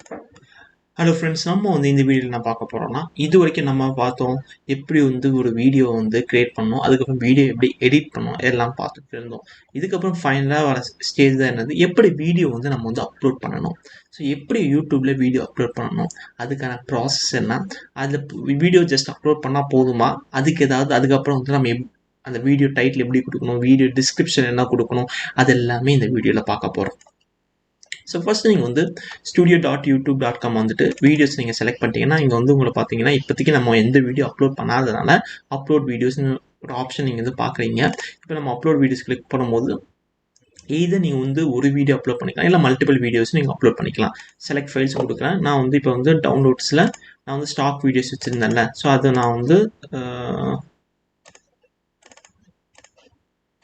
Hello friends, நம்ம இந்த வீடியோவில் என்ன பார்க்க போகிறோம்னா, இது வரைக்கும் நம்ம பார்த்தோம் எப்படி ஒரு வீடியோ கிரியேட் பண்ணணும், அதுக்கப்புறம் வீடியோ எப்படி எடிட் பண்ணணும் எல்லாம் பார்த்துட்டு இருந்தோம். இதுக்கப்புறம் ஃபைனலாக வர ஸ்டேஜ் தான் என்னது, எப்படி வீடியோ நம்ம அப்லோட் பண்ணணும். ஸோ எப்படி யூடியூப்பில் வீடியோ அப்லோட் பண்ணணும், அதுக்கான ப்ராசஸ் என்ன, அதில் வீடியோ ஜஸ்ட் அப்லோட் பண்ணால் போதுமா, அதுக்கப்புறம் நம்ம அந்த வீடியோ டைட்டில் எப்படி கொடுக்கணும், வீடியோ டிஸ்கிரிப்ஷன் என்ன கொடுக்கணும், அது எல்லாமே இந்த வீடியோவில் பார்க்க போகிறோம். ஸோ ஃபர்ஸ்ட் நீங்கள் studio.youtube.com வீடியோஸ் நீங்கள் செலக்ட் பண்ணிட்டீங்கன்னா, இங்கே உங்களை பார்த்தீங்கன்னா இப்போதைக்கு நம்ம எந்த வீடியோ அப்லோட் பண்ணாததுனால அப்லோட் வீடியோஸ்னு ஒரு ஆப்ஷன் நீங்கள் பார்க்குறீங்க. இப்போ நம்ம அப்லோட் வீடியோஸ் கிளிக் பண்ணும்போது இதை நீங்கள் ஒரு வீடியோ அப்லோட் பண்ணிக்கலாம், இல்லை மல்டிபிள் வீடியோஸ் நீங்கள் அப்லோட் பண்ணிக்கலாம். செலக்ட் ஃபைல்ஸ் கொடுக்குறேன். நான் இப்போ டவுன்லோட்ஸில் நான் ஸ்டாக் வீடியோஸ் வச்சுருந்தேன்ல, ஸோ அதை நான்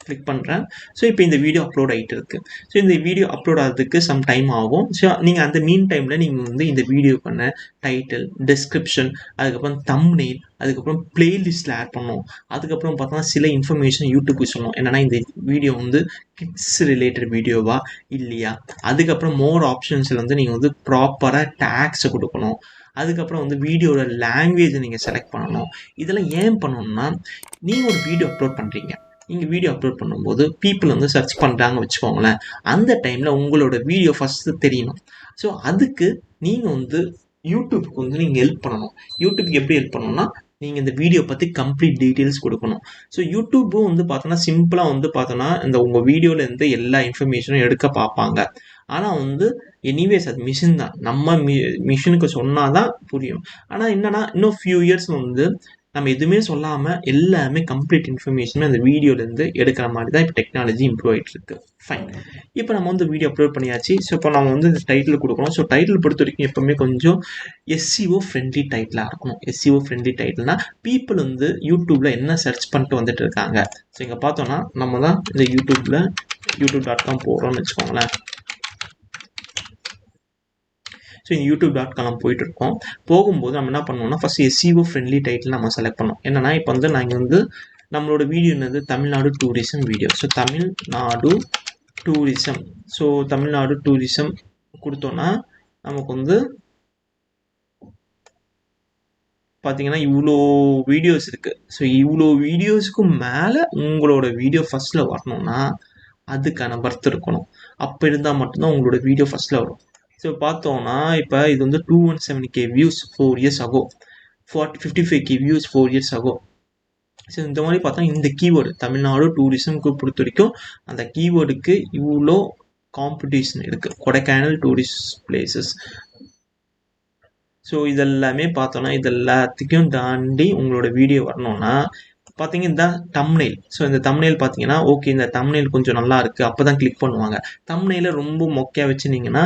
கிளிக் பண்ணுறேன். ஸோ இப்போ இந்த வீடியோ அப்லோட் ஆகிட்டு இருக்கு. ஸோ இந்த வீடியோ அப்லோட் ஆகிறதுக்கு சம் டைம் ஆகும். ஸோ நீங்கள் அந்த மீன் டைமில் நீங்கள் இந்த வீடியோ பண்ண டைட்டில், டிஸ்கிரிப்ஷன், அதுக்கப்புறம் தம்ப்நெயில், அதுக்கப்புறம் பிளேலிஸ்ட்டில் ஆட் பண்ணணும். அதுக்கப்புறம் பார்த்தோன்னா சில இன்ஃபர்மேஷன் யூடியூப்க்கு சொல்லணும். என்னென்னா இந்த வீடியோ கிட்ஸ் ரிலேட்டட் வீடியோவா இல்லையா. அதுக்கப்புறம் மோர் ஆப்ஷன்ஸில் நீங்கள் ப்ராப்பராக டேக்ஸை கொடுக்கணும். அதுக்கப்புறம் வீடியோட லாங்குவேஜை நீங்கள் செலக்ட் பண்ணணும். இதெல்லாம் ஏன் பண்ணணும்னா, நீங்கள் ஒரு வீடியோ அப்லோட் பண்ணுறீங்க, நீங்கள் வீடியோ அப்லோட் பண்ணும்போது பீப்புள் சர்ச் பண்ணுறாங்க வச்சுக்கோங்களேன். அந்த டைமில் உங்களோட வீடியோ ஃபஸ்ட்டு தெரியணும். ஸோ அதுக்கு நீங்கள் யூடியூப்க்கு நீங்கள் ஹெல்ப் பண்ணணும். யூடியூப்க்கு எப்படி ஹெல்ப் பண்ணணும்னா, நீங்கள் இந்த வீடியோ பற்றி கம்ப்ளீட் டீட்டெயில்ஸ் கொடுக்கணும். ஸோ யூடியூப்பும் பார்த்தோன்னா சிம்பிளாக பார்த்தோன்னா இந்த உங்கள் வீடியோவிலேருந்து எல்லா இன்ஃபர்மேஷனும் எடுக்க பார்ப்பாங்க. ஆனால் எனிவேஸ் அது மிஷின் தான். நம்ம மிஷினுக்கு சொன்னால் தான் புரியும். ஆனால் என்னென்னா இன்னும் ஃபியூ இயர்ஸ் நம்ம எதுவுமே சொல்லாமல் எல்லாமே கம்ப்ளீட் இன்ஃபர்மேஷனுமே அந்த வீடியோலேருந்து எடுக்கிற மாதிரி தான் இப்போ டெக்னாலஜி இம்ப்ரூவ் ஆகிட்டு இருக்கு. ஃபைன். இப்போ நம்ம வீடியோ அப்லோட் பண்ணியாச்சு. ஸோ இப்போ நம்ம இந்த டைட்டில் கொடுக்கணும். ஸோ டைட்டில் பொறுத்த வரைக்கும் எப்போவுமே கொஞ்சம் SEO ஃப்ரெண்ட்லி டைட்டிலாக இருக்கணும். SEO ஃப்ரெண்ட்லி டைட்டில்னா பீப்புள் யூடியூப்பில் என்ன சர்ச் பண்ணிட்டு வந்துட்டு இருக்காங்க. ஸோ இங்கே பார்த்தோன்னா நம்ம தான் இந்த youtube.com போகிறோம்னு வச்சுக்கோங்களேன். ஸோ இந்த youtube.com போயிட்டு இருக்கோம். போகும்போது நம்ம என்ன பண்ணுவோம்னா, ஃபர்ஸ்ட் SEO ஃப்ரெண்ட்லி டைட்டில் நம்ம செலக்ட் பண்ணோம். என்னன்னா இப்போ நாங்கள் நம்மளோட வீடியோ என்னது, Tamil Nadu tourism video. So Tamil Nadu tourism. So Tamil Nadu tourism கொடுத்தோன்னா நமக்கு பார்த்தீங்கன்னா இவ்வளோ வீடியோஸ் இருக்குது. ஸோ இவ்வளோ வீடியோஸ்க்கு மேலே உங்களோட வீடியோ ஃபர்ஸ்ட்டில் வரணும்னா அதுக்கான பர்த் இருக்கணும். அப்போ இருந்தால் மட்டும்தான் உங்களோட வீடியோ ஃபர்ஸ்ட்டில் வரும். ஸோ பார்த்தோன்னா இப்போ இது 217K views 4 years ago, 55K views 4 years ago. So இந்த மாதிரி பார்த்தா இந்த கீவேர்டு தமிழ்நாடு டூரிசம்க்கு பொறுத்த வரைக்கும் அந்த கீவேர்டுக்கு இவ்வளோ காம்படிஷன் இருக்குது. Kodaikanal tourist places. ஸோ இதெல்லாமே பார்த்தோன்னா இது எல்லாத்துக்கும் தாண்டி உங்களோட வீடியோ வரணும்னா பார்த்தீங்கன்னா இந்த தம்ப்நெயில். ஸோ இந்த தம்ப்நெயில் பார்த்தீங்கன்னா ஓகே, இந்த தம்ப்நெயில் கொஞ்சம் நல்லா இருக்குது, அப்போ தான் கிளிக் பண்ணுவாங்க. தம்ப்நெயில ரொம்ப மொக்கையாக வச்சுருந்தீங்கன்னா,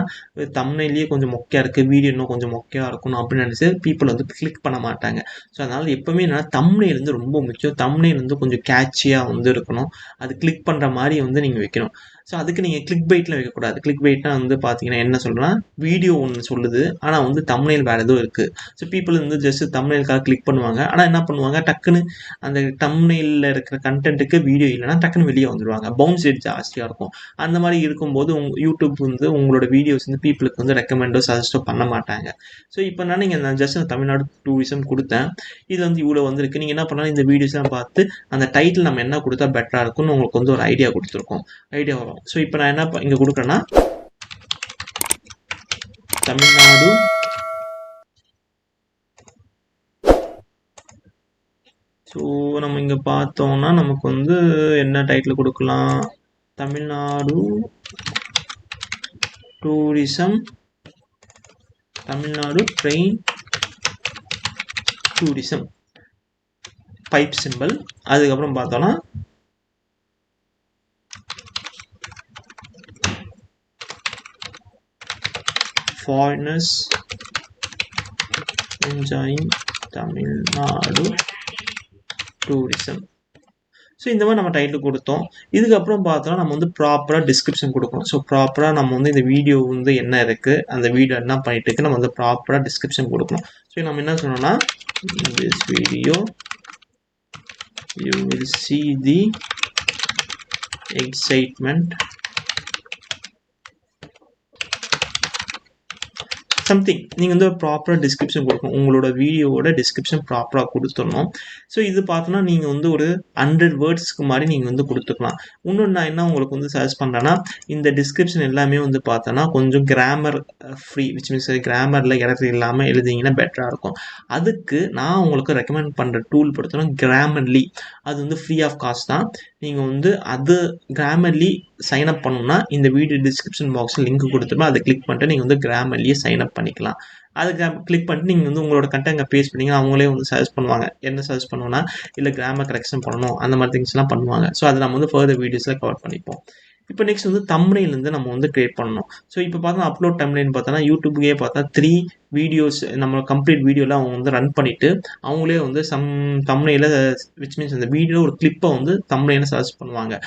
தம்ப்நெயிலேயே கொஞ்சம் மொக்கையாக இருக்குது, வீடியோ இன்னும் கொஞ்சம் மொக்கையாக இருக்கணும் அப்படின்னு நினச்சி பீப்புள் கிளிக் பண்ண மாட்டாங்க. ஸோ அதனால் எப்போவுமே என்னன்னா தம்ப்நெயில் ரொம்ப முக்கியம். தம்ப்நெயில் கொஞ்சம் கேட்சியாக இருக்கணும். அது கிளிக் பண்ணுற மாதிரி நீங்கள் வைக்கணும். ஸோ அதுக்கு நீங்கள் கிளிக் பைட்டில் வைக்கக்கூடாது. கிளிக் பைட்னா பார்த்தீங்கன்னா என்ன சொல்கிறேன்னா, வீடியோ ஒன்று சொல்லுது, ஆனால் தம்ப்நெயில் வேறு எதுவும் இருக்குது. ஸோ பீப்புள் ஜஸ்ட் தம்ப்நெயிலுக்காக கிளிக் பண்ணுவாங்க. ஆனால் என்ன பண்ணுவாங்க, டக்குன்னு அந்த தம்ப்நெயிலில் இருக்கிற கண்டென்ட்டுக்கு வீடியோ இல்லைன்னா டக்குன்னு வெளியே வந்துடுவாங்க. பவுன்ஸ் ரேட் ஜாஸ்தியாக இருக்கும். அந்த மாதிரி இருக்கும்போது யூடியூப் உங்களோட வீடியோஸ் பீப்புளுக்கு ரெக்கமெண்டோ சஜஸ்டோ பண்ண மாட்டாங்க. ஸோ இப்போ நான் ஜஸ்ட் தமிழ்நாடு டூரிசம் கொடுத்தேன். இதில் இவ்வளோ வந்திருக்கு. நீங்கள் என்ன பண்ணாலும் இந்த வீடியோஸ்லாம் பார்த்து அந்த டைட்டில் நம்ம என்ன கொடுத்தா பெட்டராக இருக்கும்னு உங்களுக்கு ஒரு ஐடியா கொடுத்துருக்கோம். ஐடியா வரும். ஸோ இப்போ நான் என்ன இங்கே கொடுக்குறேன்னா, தமிழ்நாடு ஸோ நம்ம இங்கே பார்த்தோம்னா நமக்கு என்ன டைட்டில் கொடுக்கலாம், Tamil Nadu tourism, Tamil Nadu train tourism, pipe simple. அதுக்கப்புறம் பார்த்தோன்னா foreigners enjoying Tamil Nadu tourism. So இந்த மாதிரி நம்ம டைட்டில் கொடுத்தோம். இதுக்கப்புறம் பார்த்தோன்னா நம்ம ப்ராப்பராக டிஸ்கிரிப்ஷன் கொடுக்கணும். ஸோ ப்ராப்பராக நம்ம இந்த வீடியோ என்ன இருக்குது, அந்த வீடியோ என்ன பண்ணிட்டு இருக்கு, நம்ம ப்ராப்பராக டிஸ்கிரிப்ஷன் கொடுக்கணும். ஸோ நம்ம என்ன சொன்னோம்னா, this video you will see the excitement something நீங்கள் வந்து ப்ராப்பராக டிஸ்கிரிப்ஷன் கொடுக்கணும். உங்களோட வீடியோவோட டிஸ்கிரிப்ஷன் ப்ராப்பராக கொடுத்துடணும். ஸோ இது பார்த்தோன்னா நீங்கள் வந்து ஒரு 100 வேர்ட்ஸ்க்கு மாதிரி நீங்கள் வந்து கொடுத்துக்கலாம். இன்னொன்று நான் என்ன உங்களுக்கு வந்து சஜஸ்ட் பண்ணுறேன்னா, இந்த டிஸ்கிரிப்ஷன் எல்லாமே வந்து பார்த்தோன்னா கொஞ்சம் கிராமர் ஃப்ரீ, விச் மீன்ஸ் கிராமரில் இடத்துல இல்லாமல் எழுதிங்கன்னா பெட்டராக இருக்கும். அதுக்கு நான் உங்களுக்கு ரெக்கமெண்ட் பண்ணுற டூல் படுத்தணும் கிராமர்லி. அது வந்து ஃப்ரீ ஆஃப் காஸ்ட் தான். நீங்கள் வந்து அது கிராமர்லி சைன் அப் பண்ணணும்னா இந்த வீடியோ டிஸ்கிரிப்ஷன் பாக்ஸில் லிங்க் கொடுத்துருப்போம். அதை கிளிக் பண்ணிட்டு நீங்கள் வந்து கிராமர்லியே சைன் அப் பண்ணிக்கலாம். அதுக்கு கிளிக் பண்ணிட்டு நீங்கள் வந்து உங்களோட கண்டென்ட் பேஸ்ட் பண்ணிங்கன்னா அவங்களே வந்து சஜஸ்ட் பண்ணுவாங்க. என்ன சஜஸ்ட் பண்ணுவோன்னா, இல்லை கிராமர் கரெக்ஷன் பண்ணணும் அந்த மாதிரி திங்ஸ்லாம் பண்ணுவாங்க. ஸோ அதை நம்ம வந்து ஃபர்தர் வீடியோஸில் கவர் பண்ணிப்போம். இப்போ நெக்ஸ்ட் வந்து தம்ப்நெயிலேருந்து நம்ம வந்து கிரியேட் பண்ணணும். ஸோ இப்போ பார்த்தா அப்லோட் தம்ப்நெயில் பார்த்தோன்னா யூடியூப்லேயே பார்த்தா 3 வீடியோஸ் நம்ம கம்ப்ளீட் வீடியோவில் அவங்க வந்து ரன் பண்ணிவிட்டு அவங்களே வந்து தம்ப்நெயில விச் மீன்ஸ் அந்த வீடியோ ஒரு கிளிப்பை வந்து தம்ப்நெயில சஜஸ்ட் பண்ணுவாங்க.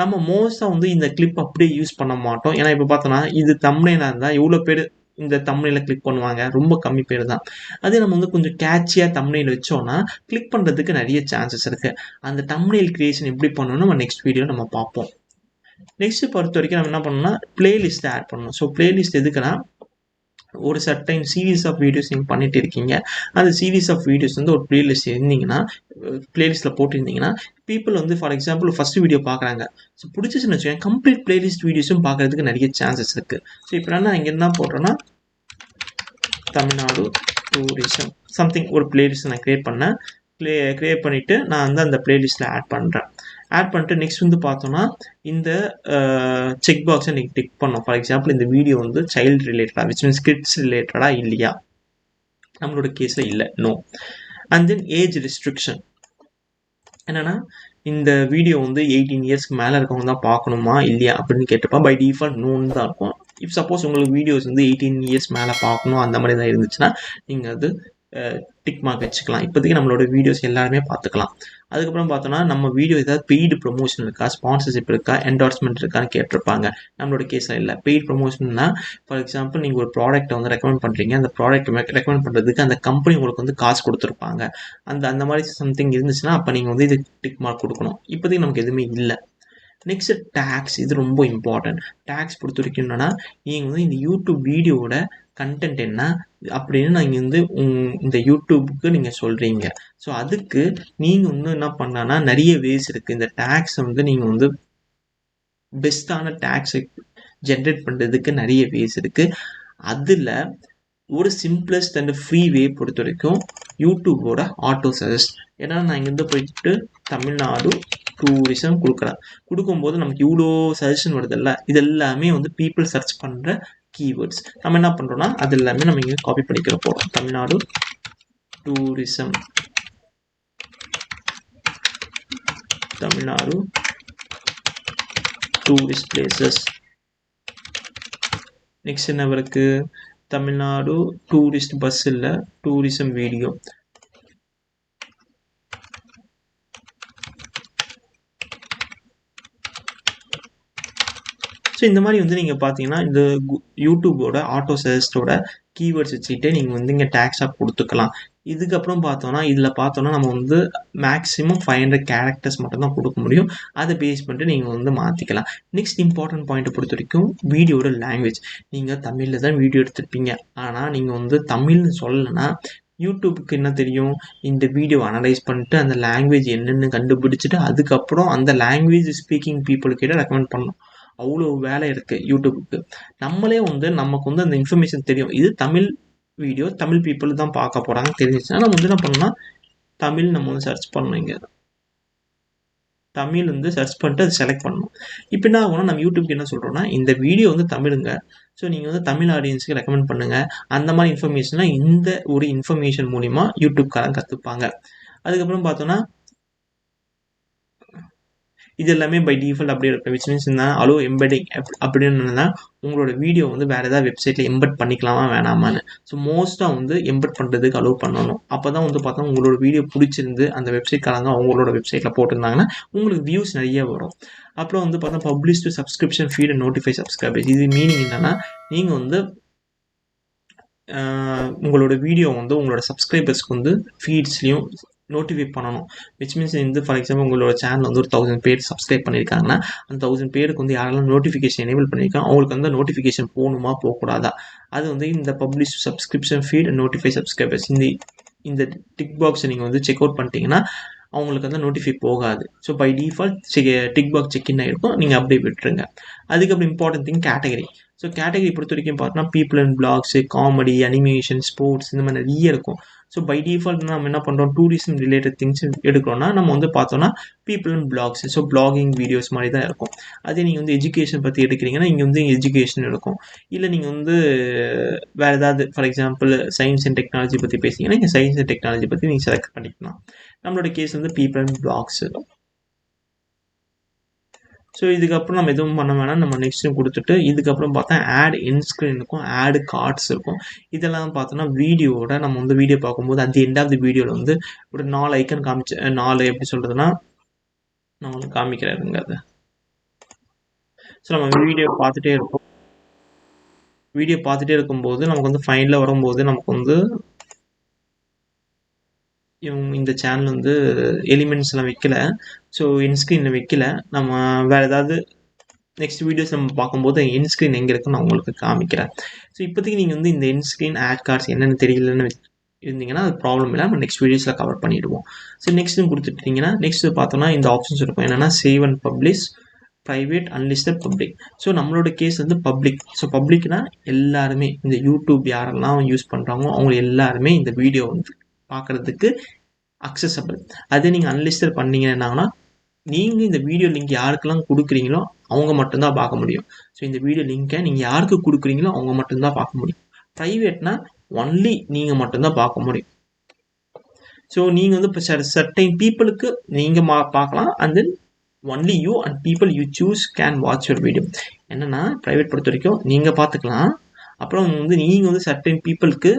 நம்ம மோஸ்ட்டாக வந்து இந்த கிளிப் அப்படியே யூஸ் பண்ண மாட்டோம். ஏன்னா இப்போ பார்த்தோன்னா இது தம்ப்நெயிலாக இருந்தால் எவ்வளோ பேர் இந்த தம்ப்நெயில கிளிக் பண்ணுவாங்க, ரொம்ப கம்மி பேர் தான். அதே நம்ம வந்து கொஞ்சம் கேட்சியாக தம்ப்நெயில் வச்சோன்னா கிளிக் பண்ணுறதுக்கு நிறைய சான்சஸ் இருக்குது. அந்த தம்ப்நெயில் கிரியேஷன் எப்படி பண்ணணும்னு நம்ம நெக்ஸ்ட் வீடியோ நம்ம பார்ப்போம். நெக்ஸ்ட் பொறுத்த வரைக்கும் நம்ம என்ன பண்ணணும்னா பிளேலிஸ்ட்டை ஆட் பண்ணணும். ஸோ பிளேலிஸ்ட் எதுக்குன்னா, ஒரு சர்டைன் சீரீஸ் ஆஃப் வீடியோஸ் நீங்கள் பண்ணிட்டு இருக்கீங்க. அந்த சீரீஸ் ஆஃப் வீடியோஸ் வந்து ஒரு பிளேலிஸ்ட் இருந்தீங்கன்னா, பிளேலிஸ்ட்டில் போட்டிருந்தீங்கன்னா, பீப்புள் வந்து ஃபார் எக்ஸாம்பிள் ஃபஸ்ட் வீடியோ பார்க்குறாங்க. ஸோ பிடிச்சிச்சுன்னு வச்சுக்கோங்க, கம்ப்ளீட் பிளேலிஸ்ட் வீடியோஸும் பார்க்கறதுக்கு நிறைய சான்சஸ் இருக்குது. ஸோ இப்போ நான் இங்கே என்ன போடுறேன்னா, தமிழ்நாடு டூரிசம் சம்திங் ஒரு பிளேலிஸ்ட் நான் கிரியேட் பண்ணேன். கிரியேட் பண்ணிவிட்டு நான் வந்து அந்த பிளேலிஸ்ட்டில் ஆட் பண்ணுறேன். ஆட் பண்ணிட்டு நெக்ஸ்ட் வந்து பார்த்தோன்னா இந்த செக் பாக்ஸை நீங்கள் டிக் பண்ணோம். ஃபார் எக்ஸாம்பிள் இந்த வீடியோ வந்து சைல்டு ரிலேட்டடாக விச் மீன்ஸ் கிட்ஸ் ரிலேட்டடாக இல்லையா, நம்மளோட கேஸில் இல்லை, no. And then age restriction என்னென்னா, இந்த வீடியோ வந்து 18 இயர்ஸ்க்கு மேலே இருக்கவங்க தான் பார்க்கணுமா இல்லையா அப்படின்னு கேட்டுப்பா. பை டிஃபால்ட் நோன்னு தான் இருக்கும். இப் சப்போஸ் உங்களுக்கு வீடியோஸ் வந்து 18 இயர்ஸ் மேலே பார்க்கணும் அந்த மாதிரி தான் இருந்துச்சுன்னா நீங்கள் அது டிக் மார்க் வச்சுக்கலாம். இப்போதைக்கு நம்மளோட வீடியோஸ் எல்லாருமே பார்த்துக்கலாம். அதுக்கப்புறம் பார்த்தோன்னா நம்ம வீடியோ ஏதாவது பெய்டு ப்ரொமோஷன் இருக்கா, ஸ்பான்சர்ஷிப் இருக்கா, என்டார்ஸ்மெண்ட் இருக்கான்னு கேட்டிருப்பாங்க. நம்மளோட கேஸில் இல்லை. பெய்டு ப்ரொமோஷன்னா ஃபார் எக்ஸாம்பிள் நீங்கள் ஒரு ப்ராடக்ட்டை வந்து ரெக்கமெண்ட் பண்ணுறீங்க. அந்த ப்ராடக்ட் ரெக்கமெண்ட் பண்ணுறதுக்கு அந்த கம்பெனி உங்களுக்கு வந்து காசு கொடுத்துருப்பாங்க. அந்த மாதிரி சம்திங் இருந்துச்சுன்னா அப்போ நீங்கள் வந்து இது டிக் மார்க் கொடுக்கணும். இப்போதைக்கு நமக்கு எதுவுமே இல்லை. நெக்ஸ்ட் டேக்ஸ், இது ரொம்ப இம்பார்ட்டன்ட். டேக்ஸ் பொறுத்த வரைக்கும் என்னன்னா, நீங்கள் வந்து இந்த யூடியூப் வீடியோவோட கண்டென்ட் என்ன அப்படின்னு நீங்கள் வந்து இந்த யூடியூபுக்கு நீங்கள் சொல்கிறீங்க. ஸோ அதுக்கு நீங்கள் வந்து என்ன பண்ணலான்னா நிறைய வேஸ் இருக்குது. இந்த டேக்ஸ் வந்து நீங்கள் வந்து பெஸ்ட்டான டேக்ஸை ஜென்ரேட் பண்ணுறதுக்கு நிறைய வேஸ் இருக்குது. அதில் ஒரு சிம்பிளஸ்ட் அண்ட் ஃப்ரீ வே பொறுத்த வரைக்கும் யூடியூபோட ஆட்டோ சஜஸ்ட். ஏன்னா நான் இங்கேருந்து போயிட்டு தமிழ்நாடு டூரிசம் கொடுக்கும்போது நமக்கு இவ்வளோ சஜஷன் வருதில்ல, இது எல்லாமே வந்து பீப்புள் சர்ச் பண்ணுற கீவேர்ட்ஸ். நம்ம என்ன பண்ணுறோம்னா அது எல்லாமே நம்ம இங்கே காப்பி பண்ணிக்கிற போகிறோம். Tamil Nadu tourism, Tamil Nadu tourist places. Next என்ன இருக்கு, தமிழ்நாடு டூரிஸ்ட் பஸ் இல்லை, டூரிசம் வீடியோ. ஸோ இந்த மாதிரி வந்து நீங்கள் பார்த்தீங்கன்னா இந்த யூடியூபோட ஆட்டோ சஜஸ்டோட கீவேர்ட்ஸ் வச்சுக்கிட்டே நீங்கள் வந்து இங்கே டேக்ஸாக கொடுத்துக்கலாம். இதுக்கப்புறம் பார்த்தோன்னா இதில் பார்த்தோன்னா நம்ம வந்து மேக்ஸிமம் 500 கேரக்டர்ஸ் மட்டும் தான் கொடுக்க முடியும். அதை பேஸ் பண்ணிட்டு நீங்கள் வந்து மாற்றிக்கலாம். நெக்ஸ்ட் இம்பார்ட்டன்ட் பாயிண்ட்டை பொறுத்த வரைக்கும் வீடியோட லாங்குவேஜ். நீங்கள் தமிழில் தான் வீடியோ எடுத்திருப்பீங்க, ஆனால் நீங்கள் வந்து தமிழ்னு சொல்லலைன்னா யூடியூபுக்கு என்ன தெரியும், இந்த வீடியோ அனலைஸ் பண்ணிட்டு அந்த லாங்குவேஜ் என்னென்னு கண்டுபிடிச்சிட்டு அதுக்கப்புறம் அந்த லாங்குவேஜ் ஸ்பீக்கிங் பீப்புளுக்கிட்ட ரெக்கமெண்ட் பண்ணணும். அவ்வளோ வேலை இருக்குது யூடியூபுக்கு. நம்மளே வந்து நமக்கு வந்து அந்த இன்ஃபர்மேஷன் தெரியும், இது தமிழ் வீடியோ, தமிழ் பீப்புள் தான் பார்க்க போகிறாங்க தெரிஞ்சிச்சுன்னா நம்ம வந்து என்ன பண்ணணும்னா தமிழ் நம்ம வந்து சர்ச் பண்ணணும். இங்கே தமிழ் வந்து சர்ச் பண்ணிட்டு அதை செலக்ட் பண்ணணும். இப்போ என்ன ஆகும்னா நம்ம யூடியூப்க்கு என்ன சொல்கிறோம்னா இந்த வீடியோ வந்து தமிழுங்க, ஸோ நீங்கள் வந்து தமிழ் ஆடியன்ஸுக்கு ரெக்கமெண்ட் பண்ணுங்கள். அந்த மாதிரி இன்ஃபர்மேஷன்லாம் இந்த ஒரு இன்ஃபர்மேஷன் மூலிமா யூடியூப்காரங்க கற்றுப்பாங்க. அதுக்கப்புறம் பார்த்தோன்னா இது எல்லாமே பை டிஃபால்ட் அப்படியே இருக்கும். விச் மீன்ஸ் என்ன அலோ எம்பெடிங் அப்படின்னு உங்களோட வீடியோ வந்து வேறு ஏதாவது வெப்சைட்டில் எம்பெட் பண்ணிக்கலாமா வேணாமான்னு. ஸோ மோஸ்ட்டாக வந்து எம்பெட் பண்ணுறதுக்கு அலோவ் பண்ணணும். அப்போ தான் வந்து பார்த்தா உங்களோட வீடியோ பிடிச்சிருந்து அந்த வெப்சைட்காரங்க அவங்களோட வெப்சைட்டில் போட்டிருந்தாங்கன்னா உங்களுக்கு வியூஸ் நிறைய வரும். அப்புறம் வந்து பார்த்தா publish to subscription feed and notify subscribers. இது மீனிங் என்னென்னா நீங்கள் வந்து உங்களோட வீடியோ வந்து உங்களோட சப்ஸ்கிரைபர்ஸ்க்கு வந்து ஃபீட்ஸ்லையும் நோட்டிஃபை பண்ணணும். விச் மீன்ஸ் வந்து ஃபார் எக்ஸாம்பிள் உங்களோட சேனல் வந்து ஒரு 1000 பேர் சப்ஸ்கிரைப் பண்ணியிருக்காங்கன்னா, அந்த 1000 பேருக்கு வந்து யாரெல்லாம் நோட்டிஃபிகேஷன் எனேபிள் பண்ணியிருக்காங்க, அவங்களுக்கு வந்து நோட்டிஃபிகேஷன் போகணுமா போகக்கூடாதா? அது வந்து இந்த publish subscription feed and notify subscribers இந்த டிக் பாக்ஸை நீங்கள் வந்து செக் அவுட் பண்ணிட்டீங்கன்னா அவங்களுக்கு வந்து நோட்டிஃபை போகாது. So by default tick box check in ஆகிருக்கும், நீங்கள் அப்படியே விட்டுருங்க. அதுக்கப்புறம் important thing category. So category பொறுத்த வரைக்கும் பார்த்தோன்னா people and blogs, comedy, animation, sports இந்த மாதிரி நிறைய இருக்கும். ஸோ பை டிஃபால்ட் நம்ம என்ன பண்ணுறோம், டூரிசம் ரிலேட்டட் திங்ஸ் எடுக்கிறோம்னா நம்ம வந்து பார்த்தோன்னா people and blogs, so blogging videos மாதிரி தான் இருக்கும். அதே நீங்கள் வந்து எஜுகேஷன் பற்றி எடுக்கிறீங்கன்னா இங்கே வந்து எஜுகேஷன் இருக்கும். இல்லை நீங்கள் வந்து வேறு ஏதாவது for example science and technology பற்றி பேசிங்கன்னா இங்கே சயின்ஸ் அண்ட் டெக்னாலஜி பற்றி நீங்கள் செலக்ட் பண்ணிக்கலாம். நம்மளோட கேஸ் வந்து பீப்புள் அண்ட் பிளாக்ஸ். ஸோ இதுக்கப்புறம் நம்ம எதுவும் பண்ண வேணாம், நம்ம நெக்ஸ்ட்டு கொடுத்துட்டு இதுக்கப்புறம் பார்த்தா ஆட் இன்ஸ்க்ரீன் இருக்கும், ஆட் கார்ட்ஸ் இருக்கும். இதெல்லாம் பார்த்தோன்னா வீடியோவோட நம்ம வந்து வீடியோ பார்க்கும்போது அந்த எண்ட் ஆஃப் தி வீடியோவில் வந்து ஒரு 4 ஐக்கன் காமிச்சு 4 எப்படி சொல்கிறதுனா நான் உங்களுக்கு காமிக்கிறேங்க அது. ஸோ நம்ம வீடியோ பார்த்துட்டே இருக்கும்போது நமக்கு வந்து ஃபைனலில் வரும்போது நமக்கு வந்து இந்த சேனல் வந்து எலிமெண்ட்ஸ்லாம் வைக்கல, ஸோ இன்ஸ்க்ரீனில் வைக்கல. நம்ம வேறு ஏதாவது நெக்ஸ்ட் வீடியோஸ் நம்ம பார்க்கும்போது இன்ஸ்க்ரீன் எங்கே இருக்குன்னு நான் உங்களுக்கு காமிக்கிறேன். ஸோ இப்போதைக்கு நீங்கள் வந்து இந்த இன்ஸ்க்ரீன் ஆட் கார்ட்ஸ் என்னென்னு தெரியலன்னு இருந்தீங்கன்னா அது ப்ராப்ளம் இல்லை, நம்ம நெக்ஸ்ட் வீடியோஸில் கவர் பண்ணிவிடுவோம். ஸோ நெக்ஸ்ட்டு கொடுத்துட்டிங்கன்னா நெக்ஸ்ட்டு பார்த்தோன்னா இந்த ஆப்ஷன்ஸ் இருக்கும், என்னென்னா save and publish, private, unlisted, public. So நம்மளோட கேஸ் வந்து பப்ளிக். ஸோ பப்ளிக்னா எல்லாருமே இந்த யூடியூப் யாரெல்லாம் யூஸ் பண்ணுறாங்களோ அவங்க எல்லாருமே இந்த வீடியோ வந்து பார்க்குறதுக்கு அக்சசபிள். அதே நீங்கள் அன்லிஸ்டட் பண்ணீங்கன்னா நீங்கள் இந்த வீடியோ லிங்க் யாருக்கெல்லாம் கொடுக்குறீங்களோ அவங்க மட்டும்தான் பார்க்க முடியும். ஸோ இந்த வீடியோ லிங்க்கை நீங்கள் யாருக்கு கொடுக்குறீங்களோ அவங்க மட்டும்தான் பார்க்க முடியும். ப்ரைவேட்னா ஒன்லி நீங்கள் மட்டும்தான் பார்க்க முடியும். ஸோ நீங்கள் வந்து இப்போ சர்டைன் பீப்புளுக்கு நீங்கள் பார்க்கலாம், and then only you and people you choose can watch your video. என்னென்னா ப்ரைவேட் பொறுத்த வரைக்கும் நீங்கள் பார்த்துக்கலாம், அப்புறம் வந்து நீங்கள் வந்து சர்டைன் பீப்புளுக்கு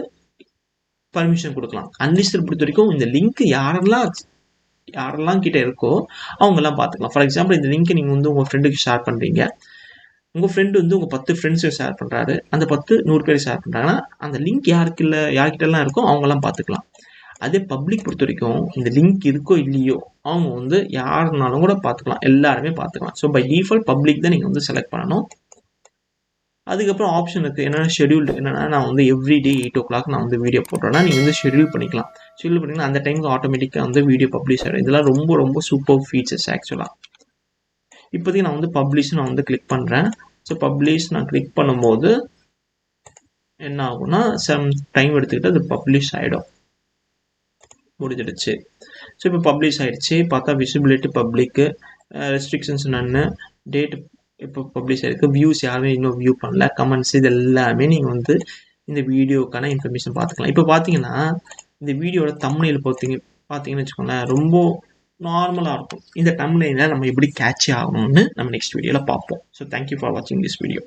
பர்மிஷன் கொடுக்கலாம். அன்லிஸ்டட் பொறுத்த வரைக்கும் இந்த லிங்க் யாரெல்லாம் கிட்ட இருக்கோ அவங்கெல்லாம் பார்த்துக்கலாம். ஃபார் எக்ஸாம்பிள் இந்த லிங்க்கை நீங்கள் வந்து உங்கள் ஃப்ரெண்டுக்கு ஷேர் பண்ணுறீங்க, உங்கள் ஃப்ரெண்டு வந்து உங்கள் 10 ஃப்ரெண்ட்ஸுக்கு ஷேர் பண்ணுறாரு, அந்த 100 பேர் ஷேர் பண்ணுறாங்கன்னா அந்த லிங்க் யார்கிட்டலாம் இருக்கோ அவங்கெல்லாம் பார்த்துக்கலாம். அதே பப்ளிக் பொறுத்த வரைக்கும் இந்த லிங்க் இருக்கோ இல்லையோ அவங்க வந்து யாருனாலும் கூட பார்த்துக்கலாம், எல்லாருமே பார்த்துக்கலாம். ஸோ பை டிஃபால்ட் பப்ளிக் தான் நீங்கள் வந்து செலக்ட் பண்ணணும். அதுக்கப்புறம் ஆப்ஷன் இருக்குது, என்னென்னா ஷெடியூல்டு. என்னென்னா நான் வந்து எவ்ரிடே 8 o'clock நான் வந்து வீடியோ போட்டேன்னா நீங்கள் வந்து ஷெடியூல் பண்ணிக்கலாம். ஷெடியூல் பண்ணிங்கன்னா அந்த டைமுக்கு ஆட்டோமேட்டிக்காக வந்து வீடியோ பப்ளிஷ் ஆகிடும். இதெல்லாம் ரொம்ப ரொம்ப சூப்பர் ஃபீச்சர்ஸ் ஆக்சுவலாக. இப்போதைக்கு நான் வந்து பப்ளிஷ் நான் வந்து கிளிக் பண்ணுறேன். ஸோ பப்ளிஷ் நான் கிளிக் பண்ணும்போது என்ன ஆகும்னா சம் டைம் எடுத்துக்கிட்டு அது பப்ளிஷ் ஆகிடும். முடிஞ்சிடுச்சு. ஸோ இப்போ பப்ளிஷ் ஆகிடுச்சு. பார்த்தா விசிபிலிட்டி பப்ளிக்கு, ரெஸ்ட்ரிக்ஷன்ஸ் நன்னு, டேட் இப்போ பப்ளிஷ் ஆகிருக்கு, வியூஸ் யாருமே இன்னும் வியூ பண்ணல, கமெண்ட்ஸ் இது எல்லாமே நீங்கள் வந்து இந்த வீடியோக்கான இன்ஃபர்மேஷன் பார்த்துக்கலாம். இப்போ பார்த்தீங்கன்னா இந்த வீடியோட தம்ப்நெயில் பார்த்தீங்கன்னு வச்சுக்கோங்களேன், ரொம்ப நார்மலாக இருக்கும். இந்த தம்ப்நெயிலை நம்ம எப்படி கேட்ச் ஆகணும்னு நம்ம நெக்ஸ்ட் வீடியோவில் பார்ப்போம். ஸோ தேங்க்யூ ஃபார் வாட்சிங் திஸ் வீடியோ.